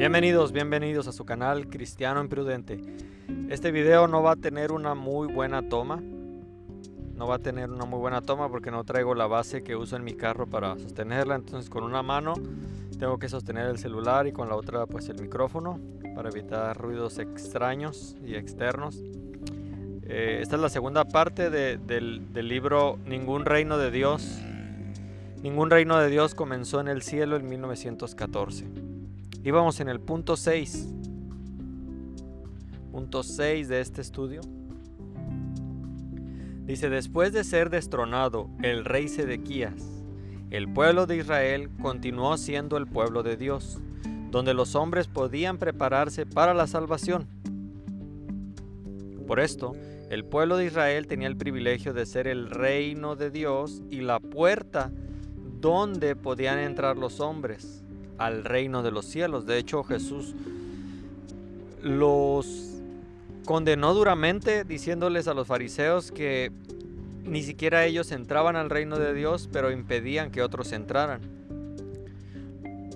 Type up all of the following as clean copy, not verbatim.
Bienvenidos a su canal Cristiano Imprudente. Este video no va a tener una muy buena toma. Porque no traigo la base que uso en mi carro para sostenerla. Entonces con una mano tengo que sostener el celular y con la otra pues el micrófono para evitar ruidos extraños y externos. Esta es la segunda parte del libro Ningún Reino de Dios. Ningún Reino de Dios comenzó en el cielo en 1914. Y vamos en el punto 6. Punto 6 de este estudio. Dice: después de ser destronado el rey Sedequías, el pueblo de Israel continuó siendo el pueblo de Dios, donde los hombres podían prepararse para la salvación. Por esto, el pueblo de Israel tenía el privilegio de ser el reino de Dios y la puerta donde podían entrar los hombres al reino de los cielos. De hecho, Jesús los condenó duramente diciéndoles a los fariseos que ni siquiera ellos entraban al reino de Dios, pero impedían que otros entraran.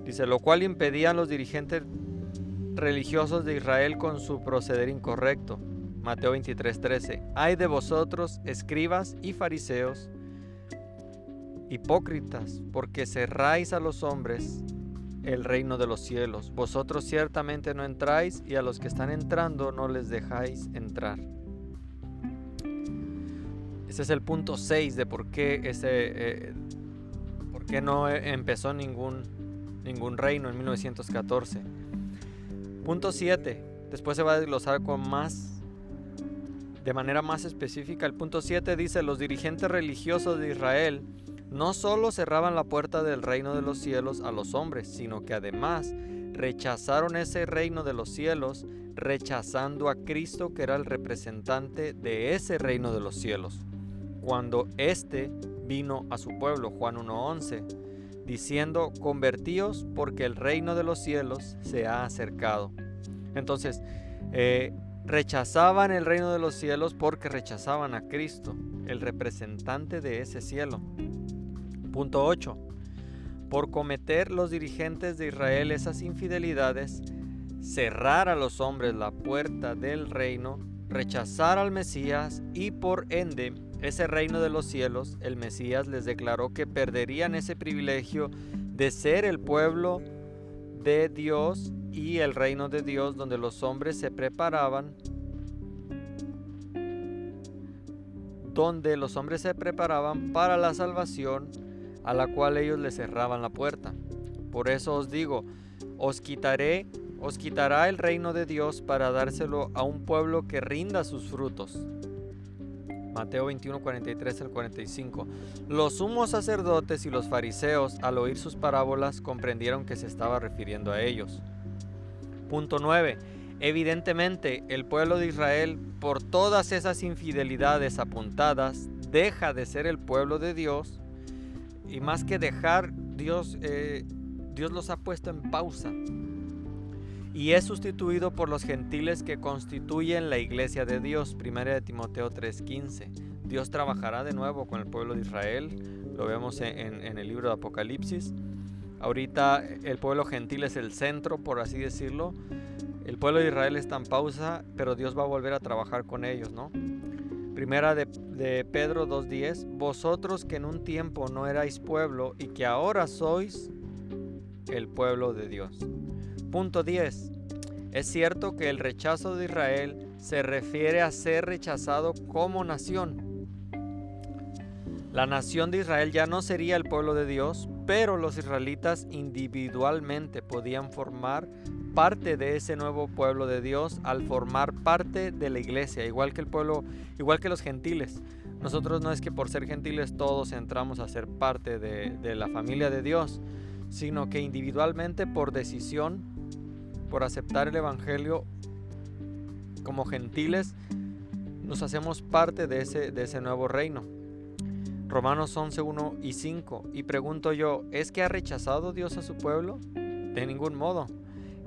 Dice, lo cual impedían los dirigentes religiosos de Israel con su proceder incorrecto. Mateo 23:13. Ay de vosotros, escribas y fariseos, hipócritas, porque cerráis a los hombres el reino de los cielos. Vosotros ciertamente no entráis, y a los que están entrando no les dejáis entrar. Ese es el punto 6 de por qué no empezó ningún reino en 1914. Punto 7. Después se va a desglosar de manera más específica. El punto 7 dice: los dirigentes religiosos de Israel no solo cerraban la puerta del reino de los cielos a los hombres, sino que además rechazaron ese reino de los cielos, rechazando a Cristo, que era el representante de ese reino de los cielos, cuando éste vino a su pueblo. Juan 1:11, diciendo: convertíos, porque el reino de los cielos se ha acercado. Entonces, rechazaban el reino de los cielos porque rechazaban a Cristo, el representante de ese cielo. Punto 8. Por cometer los dirigentes de Israel esas infidelidades, cerrar a los hombres la puerta del reino, rechazar al Mesías y por ende ese reino de los cielos, el Mesías les declaró que perderían ese privilegio de ser el pueblo de Dios y el reino de Dios, donde los hombres se preparaban para la salvación, a la cual ellos le cerraban la puerta. Por eso os digo, os quitará el reino de Dios para dárselo a un pueblo que rinda sus frutos. Mateo 21:43 al 45. Los sumos sacerdotes y los fariseos, al oír sus parábolas, comprendieron que se estaba refiriendo a ellos. Punto 9. Evidentemente, el pueblo de Israel, por todas esas infidelidades apuntadas, deja de ser el pueblo de Dios. Y más que dejar, Dios los ha puesto en pausa y es sustituido por los gentiles que constituyen la iglesia de Dios. 1 de Timoteo 3:15. Dios trabajará de nuevo con el pueblo de Israel. Lo vemos en el libro de Apocalipsis. Ahorita el pueblo gentil es el centro, por así decirlo. El pueblo de Israel está en pausa, pero Dios va a volver a trabajar con ellos, ¿no? Primera de Pedro 2:10. Vosotros que en un tiempo no erais pueblo y que ahora sois el pueblo de Dios. Punto 10. Es cierto que el rechazo de Israel se refiere a ser rechazado como nación. La nación de Israel ya no sería el pueblo de Dios, pero los israelitas individualmente podían formar parte de ese nuevo pueblo de Dios al formar parte de la iglesia, igual que los gentiles. Nosotros no es que por ser gentiles todos entramos a ser parte de la familia de Dios, sino que individualmente, por decisión, por aceptar el evangelio como gentiles, nos hacemos parte de ese nuevo reino. Romanos 11:1 y 5. Y pregunto yo, ¿es que ha rechazado Dios a su pueblo? De ningún modo.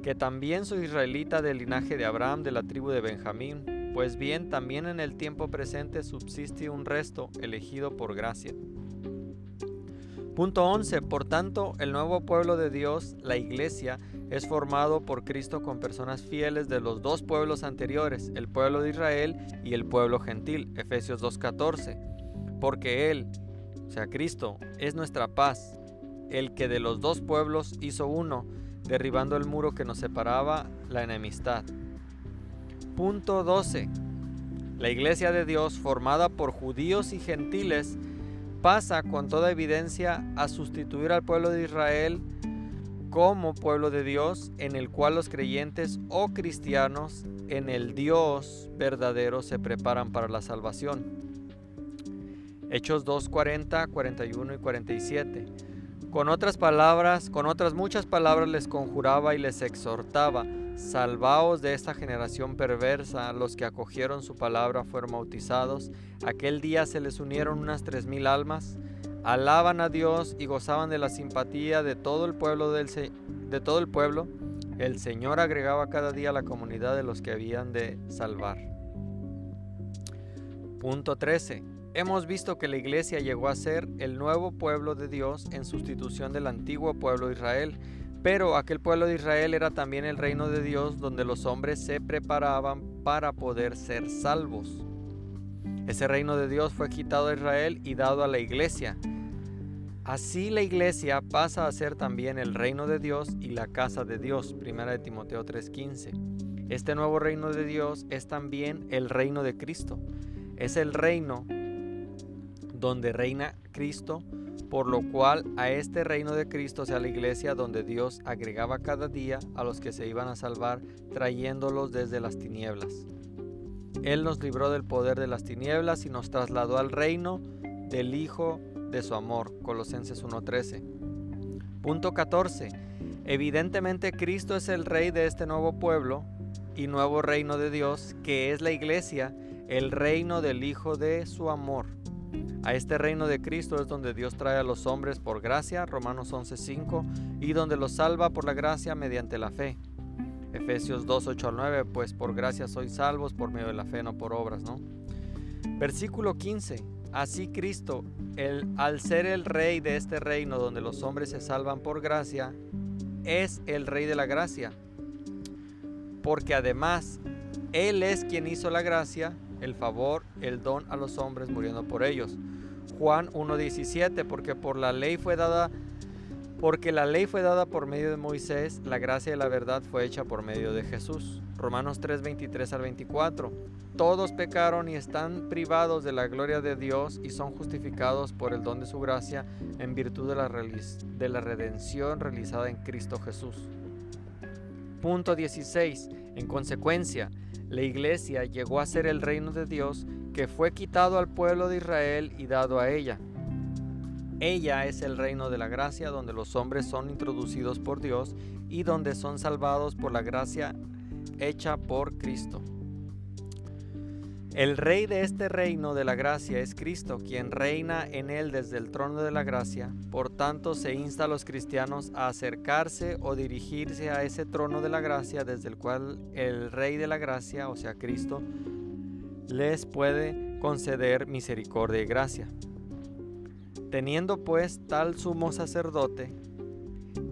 Que también soy israelita del linaje de Abraham, de la tribu de Benjamín. Pues bien, también en el tiempo presente subsiste un resto elegido por gracia. Punto 11. Por tanto, el nuevo pueblo de Dios, la iglesia, es formado por Cristo con personas fieles de los dos pueblos anteriores, el pueblo de Israel y el pueblo gentil. Efesios 2:14. Porque Él, o sea Cristo, es nuestra paz, el que de los dos pueblos hizo uno, derribando el muro que nos separaba, la enemistad. Punto 12. La iglesia de Dios, formada por judíos y gentiles, pasa con toda evidencia a sustituir al pueblo de Israel como pueblo de Dios, en el cual los creyentes o cristianos en el Dios verdadero se preparan para la salvación. Hechos 2:40, 41 y 47. Con otras muchas palabras les conjuraba y les exhortaba: salvaos de esta generación perversa. Los que acogieron su palabra fueron bautizados. Aquel día se les unieron unas 3,000 almas. Alaban a Dios y gozaban de la simpatía de todo el pueblo. El Señor agregaba cada día a la comunidad de los que habían de salvar. Punto 13. Hemos visto que la iglesia llegó a ser el nuevo pueblo de Dios en sustitución del antiguo pueblo de Israel, pero aquel pueblo de Israel era también el reino de Dios, donde los hombres se preparaban para poder ser salvos. Ese reino de Dios fue quitado a Israel y dado a la iglesia. Así la iglesia pasa a ser también el reino de Dios y la casa de Dios. 1 Timoteo 3:15. Este nuevo reino de Dios es también el reino de Cristo. Es el reino donde reina Cristo, por lo cual a este reino de Cristo, o sea, la iglesia, donde Dios agregaba cada día a los que se iban a salvar, trayéndolos desde las tinieblas. Él nos libró del poder de las tinieblas y nos trasladó al reino del Hijo de su amor. Colosenses 1:13. Punto 14. Evidentemente Cristo es el Rey de este nuevo pueblo y nuevo reino de Dios, que es la iglesia, el reino del Hijo de su amor. A este reino de Cristo es donde Dios trae a los hombres por gracia, Romanos 11:5, y donde los salva por la gracia mediante la fe. Efesios 2:8-9, pues por gracia sois salvos por medio de la fe, no por obras, ¿no? Versículo 15. Así Cristo, al ser el Rey de este reino donde los hombres se salvan por gracia, es el Rey de la gracia. Porque además, Él es quien hizo la gracia, el favor, el don a los hombres muriendo por ellos. Juan 1:17, porque la ley fue dada por medio de Moisés, la gracia y la verdad fue hecha por medio de Jesús. Romanos 3:23-24. Todos pecaron y están privados de la gloria de Dios y son justificados por el don de su gracia en virtud de la redención realizada en Cristo Jesús. Punto 16. En consecuencia, la iglesia llegó a ser el reino de Dios que fue quitado al pueblo de Israel y dado a ella. Ella es el reino de la gracia, donde los hombres son introducidos por Dios y donde son salvados por la gracia hecha por Cristo. El Rey de este reino de la gracia es Cristo, quien reina en él desde el trono de la gracia. Por tanto, se insta a los cristianos a acercarse o dirigirse a ese trono de la gracia, desde el cual el Rey de la gracia, o sea Cristo, les puede conceder misericordia y gracia. Teniendo pues tal sumo sacerdote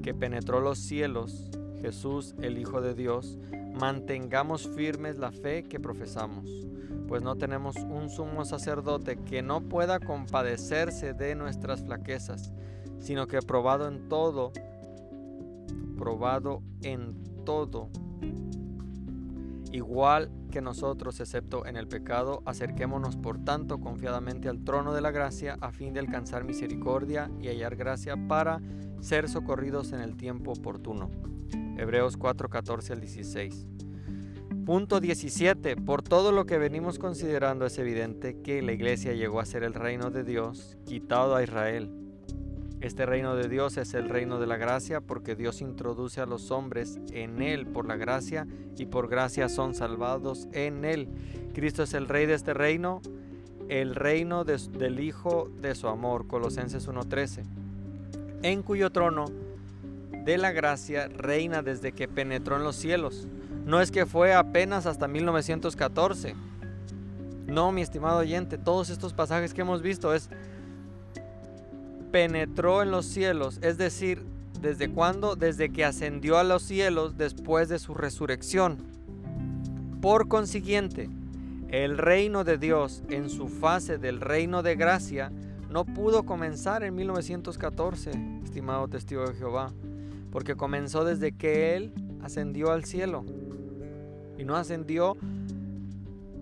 que penetró los cielos, Jesús, el Hijo de Dios, mantengamos firmes la fe que profesamos, pues no tenemos un sumo sacerdote que no pueda compadecerse de nuestras flaquezas, sino que probado en todo, igual que nosotros, excepto en el pecado, acerquémonos por tanto confiadamente al trono de la gracia, a fin de alcanzar misericordia y hallar gracia para ser socorridos en el tiempo oportuno. Hebreos 4:14-16. Punto 17. Por todo lo que venimos considerando, es evidente que la iglesia llegó a ser el reino de Dios, quitado a Israel. Este reino de Dios es el reino de la gracia, porque Dios introduce a los hombres en él por la gracia, y por gracia son salvados en él. Cristo es el Rey de este reino, el reino del Hijo de su amor. Colosenses 1:13. En cuyo trono de la gracia reina desde que penetró en los cielos. No es que fue apenas hasta 1914. No, mi estimado oyente, todos estos pasajes que hemos visto es penetró en los cielos, es decir, ¿Desde cuándo? Desde que ascendió a los cielos después de su resurrección. Por consiguiente, el reino de Dios en su fase del reino de gracia no pudo comenzar en 1914, estimado testigo de Jehová, porque comenzó desde que Él ascendió al cielo. Y no ascendió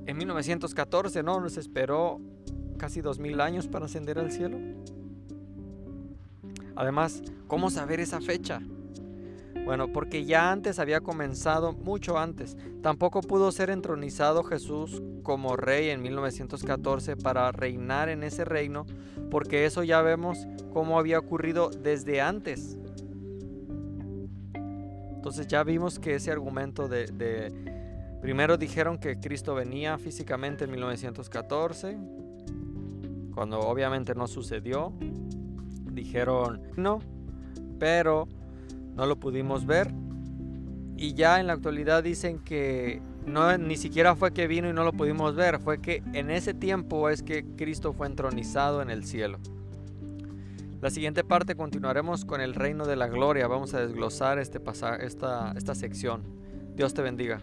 en 1914, no, nos esperó casi 2000 años para ascender al cielo. Además, ¿cómo saber esa fecha? Bueno, porque ya antes había comenzado, mucho antes. Tampoco pudo ser entronizado Jesús como rey en 1914 para reinar en ese reino, porque eso ya vemos cómo había ocurrido desde antes. Entonces ya vimos que ese argumento primero dijeron que Cristo venía físicamente en 1914, cuando obviamente no sucedió. Dijeron no, pero no lo pudimos ver. Y ya en la actualidad dicen que no, ni siquiera fue que vino y no lo pudimos ver, fue que en ese tiempo es que Cristo fue entronizado en el cielo. La siguiente parte continuaremos con el reino de la gloria. Vamos a desglosar esta sección. Dios te bendiga.